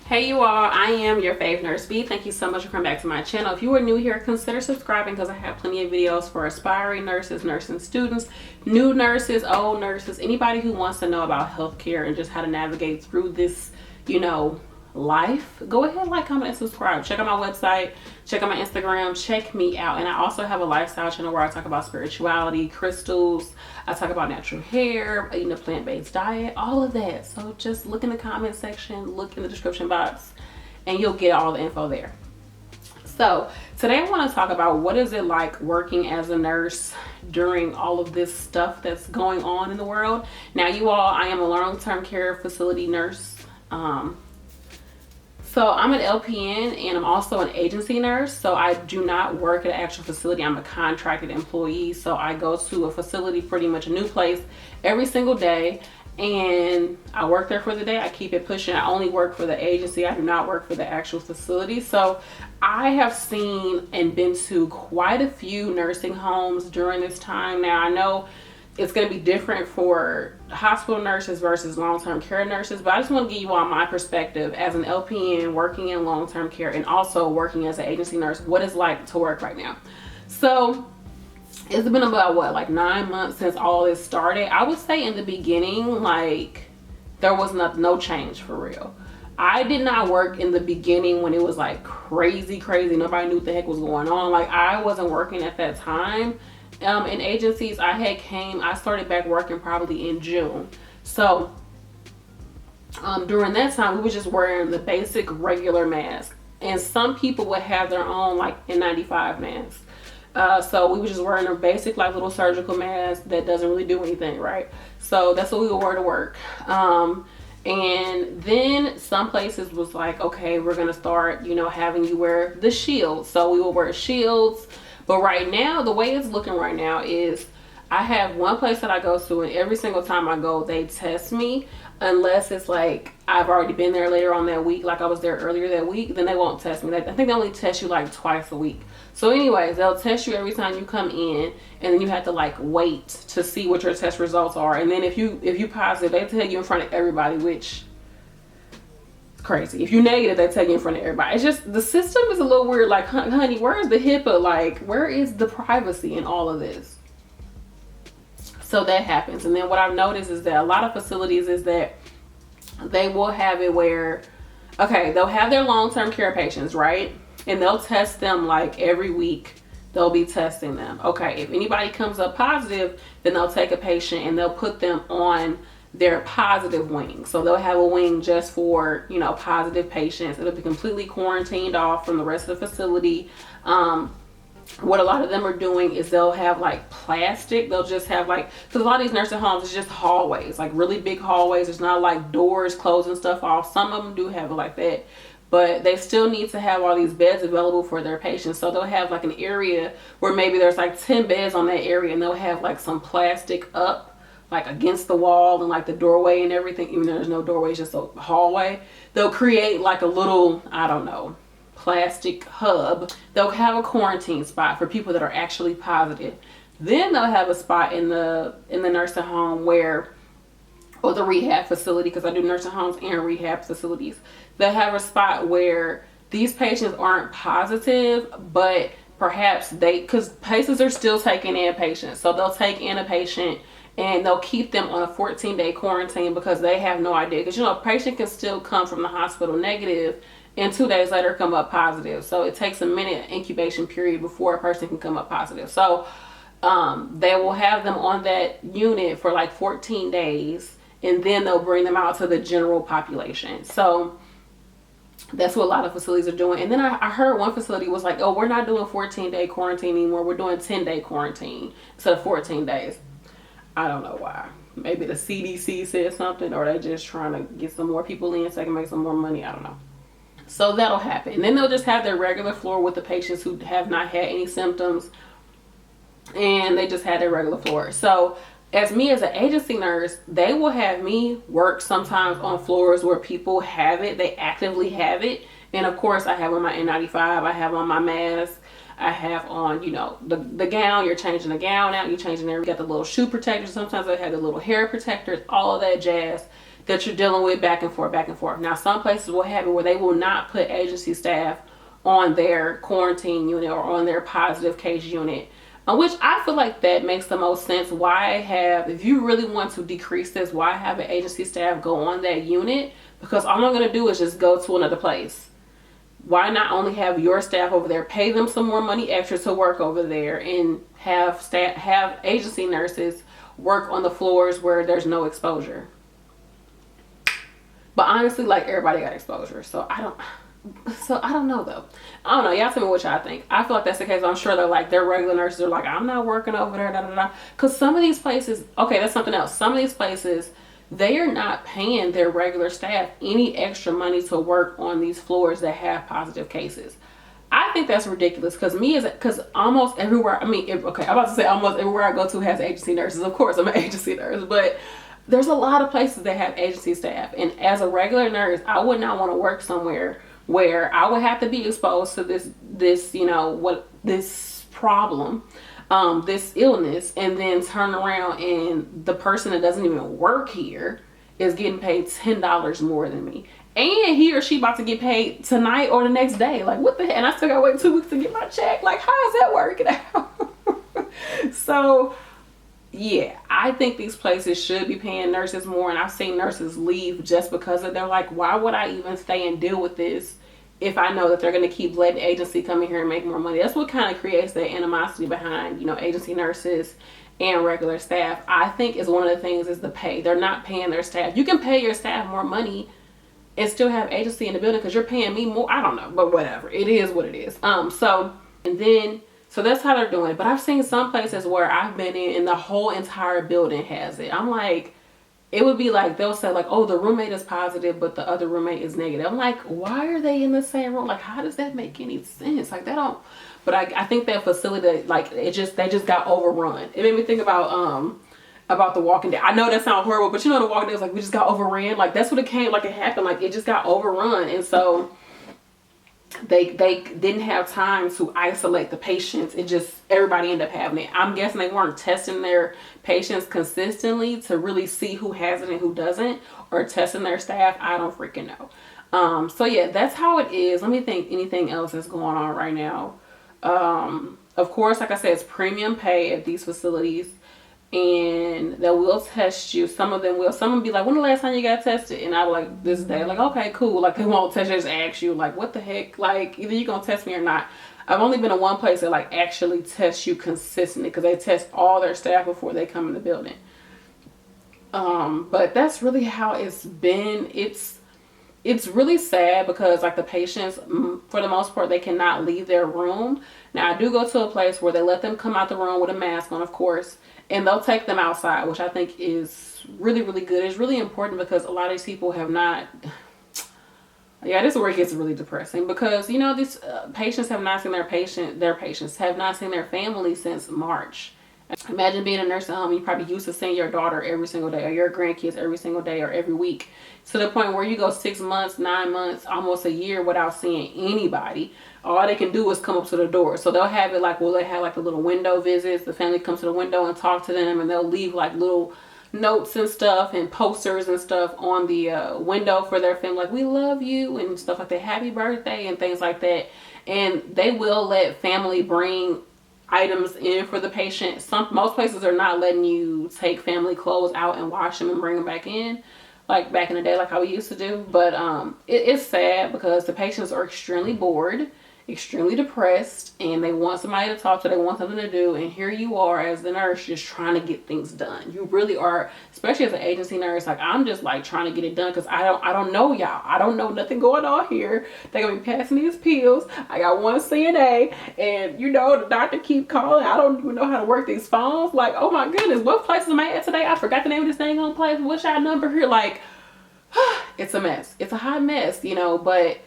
Hey you all, I am your fave nurse B. Thank you so much for coming back to my channel. If you are new here, consider subscribing because I have plenty of videos for aspiring nurses, nursing students, new nurses, old nurses, anybody who wants to know about healthcare and just how to navigate through this, life. Go ahead, like, comment, and subscribe. Check out my website, check out my Instagram, check me out. And I also have a lifestyle channel where I talk about spirituality, crystals, I talk about natural hair, eating a plant-based diet, all of that. So just look in the comment section, look in the description box, and you'll get all the info there. So today I want to talk about what is it like working as a nurse during all of this stuff that's going on in the world. Now you all, I am a long-term care facility nurse. So I'm an LPN and I'm also an agency nurse. So I do not work at an actual facility. I'm a contracted employee. So I go to a facility, pretty much a new place, every single day. And I work there for the day. I keep it pushing. I only work for the agency. I do not work for the actual facility. So I have seen and been to quite a few nursing homes during this time. Now I know it's going to be different for hospital nurses versus long-term care nurses, but I just want to give you all my perspective as an LPN working in long-term care and also working as an agency nurse, what it's like to work right now. So it's been about like 9 months since all this started. I would say in the beginning, like, there was no change for real. I did not work in the beginning when it was like crazy. Nobody knew what the heck was going on. Like, I wasn't working at that time. In agencies, I started back working probably in June. So during that time, we were just wearing the basic regular mask, and some people would have their own like N95 masks. So we were just wearing a basic like little surgical mask that doesn't really do anything, right? So that's what we would wear to work. And then some places was like, okay, we're gonna start, having you wear the shield. So we will wear shields. But right now, the way it's looking right now is I have one place that I go to, and every single time I go, they test me. Unless it's like I've already been there later on that week, like I was there earlier that week, then they won't test me. I think they only test you like twice a week. So anyways, they'll test you every time you come in, and then you have to like wait to see what your test results are. And then if you positive, they tell you in front of everybody, which crazy. If you negative, they tell you in front of everybody. It's just, the system is a little weird. Like, honey, where is the HIPAA? Like, where is the privacy in all of this? So that happens. And then what I've noticed is that a lot of facilities is that they will have it where, okay, they'll have their long-term care patients, right? And they'll test them like every week. They'll be testing them. Okay, if anybody comes up positive, then they'll take a patient and they'll put them on their positive wing. So they'll have a wing just for, positive patients. It'll be completely quarantined off from the rest of the facility. What a lot of them are doing is they'll have like plastic. They'll just have like, because a lot of these nursing homes is just hallways, like really big hallways. It's not like doors closing stuff off. Some of them do have it like that, but they still need to have all these beds available for their patients. So they'll have like an area where maybe there's like 10 beds on that area, and they'll have like some plastic up like against the wall and like the doorway and everything. Even though there's no doorway, it's just a hallway. They'll create like a little, I don't know, plastic hub. They'll have a quarantine spot for people that are actually positive. Then they'll have a spot in the nursing home or the rehab facility, because I do nursing homes and rehab facilities. They'll have a spot where these patients aren't positive, but perhaps because places are still taking in patients. So they'll take in a patient and they'll keep them on a 14-day quarantine because they have no idea. Because, a patient can still come from the hospital negative and 2 days later come up positive. So it takes a minute incubation period before a person can come up positive. So they will have them on that unit for like 14 days, and then they'll bring them out to the general population. So that's what a lot of facilities are doing. And then I heard one facility was like, oh, we're not doing 14-day quarantine anymore. We're doing 10-day quarantine instead of 14 days. I don't know why. Maybe the CDC said something, or they're just trying to get some more people in so they can make some more money. I don't know. So that'll happen. And then they'll just have their regular floor with the patients who have not had any symptoms, and they just had their regular floor. So as an agency nurse, they will have me work sometimes on floors where people have it. They actively have it. And of course, I have on my N95. I have on my mask. I have on, the gown. You're changing the gown out. You're changing there. You got the little shoe protectors. Sometimes I have the little hair protectors. All of that jazz. that you're dealing with back and forth, back and forth. Now, some places will have it where they will not put agency staff on their quarantine unit or on their positive case unit, which I feel like that makes the most sense. Why have, if you really want to decrease this, why have an agency staff go on that unit? Because all I'm going to do is just go to another place. Why not only have your staff over there, pay them some more money extra to work over there, and have agency nurses work on the floors where there's no exposure? But honestly, like, everybody got exposure, so I don't know though. I don't know. Y'all tell me what y'all think. I feel like that's the case. I'm sure their regular nurses are like, I'm not working over there, da da da. Because some of these places, okay, that's something else. Some of these places, they are not paying their regular staff any extra money to work on these floors that have positive cases. I think that's ridiculous, because almost everywhere, I'm about to say almost everywhere I go to has agency nurses. Of course, I'm an agency nurse, but there's a lot of places that have agency staff. And as a regular nurse, I would not want to work somewhere where I would have to be exposed to this problem, this illness, and then turn around and the person that doesn't even work here is getting paid $10 more than me. And he or she about to get paid tonight or the next day. Like, what the heck? And I still gotta wait 2 weeks to get my check. Like, how is that working out? So, yeah, I think these places should be paying nurses more. And I've seen nurses leave just because of, they're like, why would I even stay and deal with this if I know that they're going to keep letting agency come in here and make more money? That's what kind of creates the animosity behind, agency nurses and regular staff. I think is one of the things is the pay. They're not paying their staff. You can pay your staff more money and still have agency in the building because you're paying me more. I don't know, but whatever. It is what it is. So that's how they're doing it. But I've seen some places where I've been in and the whole entire building has it. I'm like, it would be like, they'll say like, oh, the roommate is positive, but the other roommate is negative. I'm like, why are they in the same room? Like, how does that make any sense? Like, that don't, but I think that facility, like, they just got overrun. It made me think about The Walking Dead. I know that sounds horrible, but The Walking Dead was like, we just got overran. Like, that's what it came, like, it happened. Like, it just got overrun. And so they didn't have time to isolate the patients. It just, everybody ended up having it. I'm guessing they weren't testing their patients consistently to really see who has it and who doesn't, or testing their staff. I don't freaking know. So yeah, that's how it is. Let me think anything else that's going on right now. Of course, like I said, it's premium pay at these facilities, and they will test you. Some of them be like, when the last time you got tested? And I was like, this day. Like, okay, cool. Like, they won't test you, just ask you, like, what the heck? Like, either you're gonna test me or not. I've only been in one place that like actually tests you consistently, because they test all their staff before they come in the building. But that's really how it's been. It's really sad because like the patients, for the most part, they cannot leave their room. Now, I do go to a place where they let them come out the room with a mask on, of course, and they'll take them outside, which I think is really, really good. It's really important because a lot of these people have not, yeah, this is where it gets really depressing, because, these patients have not seen their patients have not seen their family since March. Imagine being a nursing home. You probably used to seeing your daughter every single day, or your grandkids every single day, or every week, to the point where you go 6 months, 9 months, almost a year without seeing anybody. All they can do is come up to the door. So they'll have it like, they have like the little window visits. The family comes to the window and talk to them, and they'll leave like little notes and stuff and posters and stuff on the window for their family, like, we love you, and stuff like that, happy birthday, and things like that. And they will let family bring items in for the patient. Most places are not letting you take family clothes out and wash them and bring them back in, like back in the day, like how we used to do. But it's sad because the patients are extremely bored, extremely depressed, and they want somebody to talk to, they want something to do, and here you are as the nurse just trying to get things done. You really are, especially as an agency nurse. Like, I'm just like trying to get it done because I don't know y'all. I don't know nothing going on here. They're gonna be passing these pills. I got one CNA, and the doctor keep calling. I don't even know how to work these phones. Like, oh my goodness, what places am I at today? I forgot the name of this dang on place. What's y'all number here? Like, it's a mess. It's a hot mess, but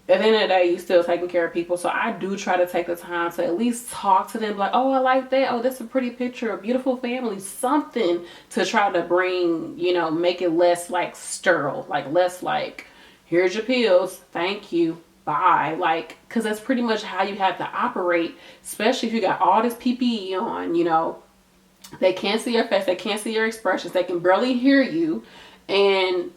at the end of the day, you're still taking care of people. So I do try to take the time to at least talk to them, like, oh, I like that. Oh, that's a pretty picture, a beautiful family, something to try to bring, make it less like sterile, like less like, here's your pills, thank you, bye. Like, because that's pretty much how you have to operate, especially if you got all this PPE on, they can't see your face, they can't see your expressions, they can barely hear you. And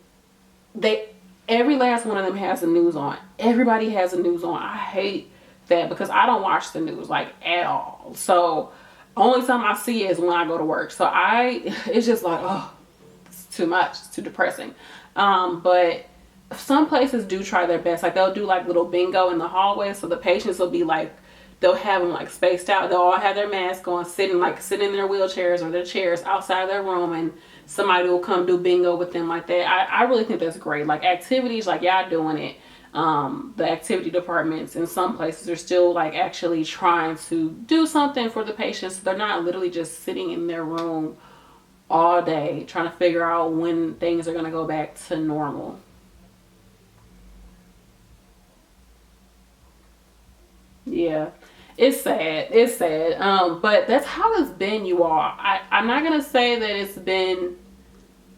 every last one of them has the news on. Everybody has the news on. I hate that because I don't watch the news like at all. So only time I see it is when I go to work. So it's just like, oh, it's too much. It's too depressing. But some places do try their best. Like they'll do like little bingo in the hallway. So the patients will be like, they'll have them like spaced out. They'll all have their masks on, sitting in their wheelchairs or their chairs outside their room, and somebody will come do bingo with them like that. I really think that's great. Like activities, like y'all doing it. The activity departments in some places are still like actually trying to do something for the patients. They're not literally just sitting in their room all day trying to figure out when things are going to go back to normal. Yeah, it's sad. It's sad. But that's how it's been, you all. I'm not gonna say that it's been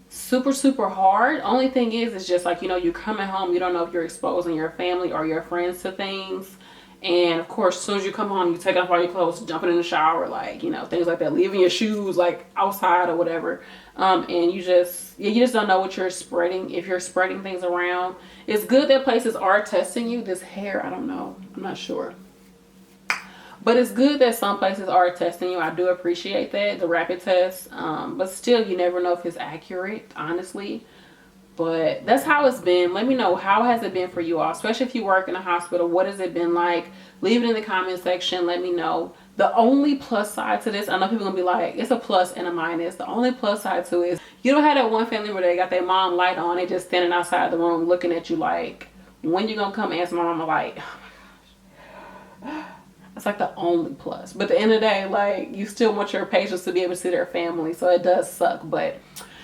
super hard. Only thing is just like, you're coming home, you don't know if you're exposing your family or your friends to things. And of course, as soon as you come home, you take off all your clothes, jumping in the shower, like, things like that, leaving your shoes like outside or whatever. And you just don't know what you're spreading, if you're spreading things around. It's good that places are testing you. This hair, I don't know, I'm not sure. But it's good that some places are testing you. I do appreciate that, the rapid test. But still, you never know if it's accurate, honestly. But that's how it's been. Let me know, how has it been for you all? Especially if you work in a hospital, what has it been like? Leave it in the comment section. Let me know. The only plus side to this, I know people are going to be like, it's a plus and a minus. The only plus side to it is you don't have that one family where they got their mom light on. They just standing outside the room looking at you like, when you going to come answer my mama light? Oh my gosh. It's like the only plus. But at the end of the day, like, you still want your patients to be able to see their family. So it does suck. But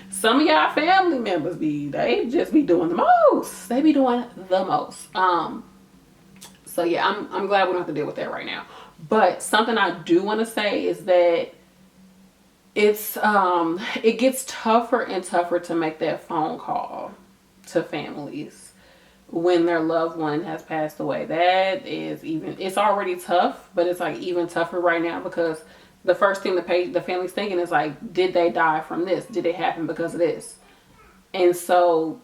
some of y'all family members they just be doing the most. They be doing the most. So yeah, I'm glad we don't have to deal with that right now. But something I do want to say is that it gets tougher and tougher to make that phone call to families when their loved one has passed away. That is it's already tough, but it's like even tougher right now because the first thing the family's thinking is like, did they die from this? Did it happen because of this? And so,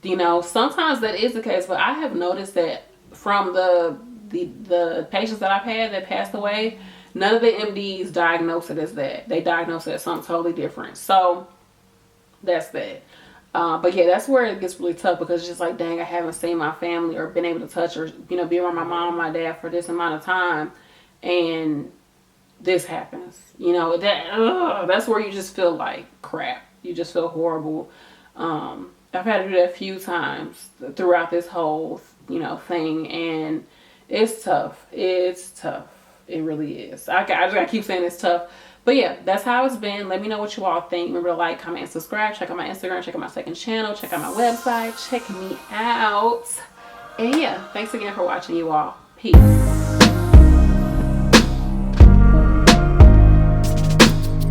sometimes that is the case, but I have noticed that from the patients that I've had that passed away, none of the MDs diagnose it as that. They diagnose it as something totally different. So that's that. But yeah, that's where it gets really tough because it's just like, dang, I haven't seen my family or been able to touch or, be around my mom and my dad for this amount of time. And this happens, that's where you just feel like crap. You just feel horrible. I've had to do that a few times throughout this whole, thing. And it's tough. It's tough. It really is. I just gotta keep saying it's tough. But yeah, that's how it's been. Let me know what you all think. Remember to like, comment, and subscribe. Check out my Instagram. Check out my second channel. Check out my website. Check me out. And yeah, thanks again for watching, you all. Peace.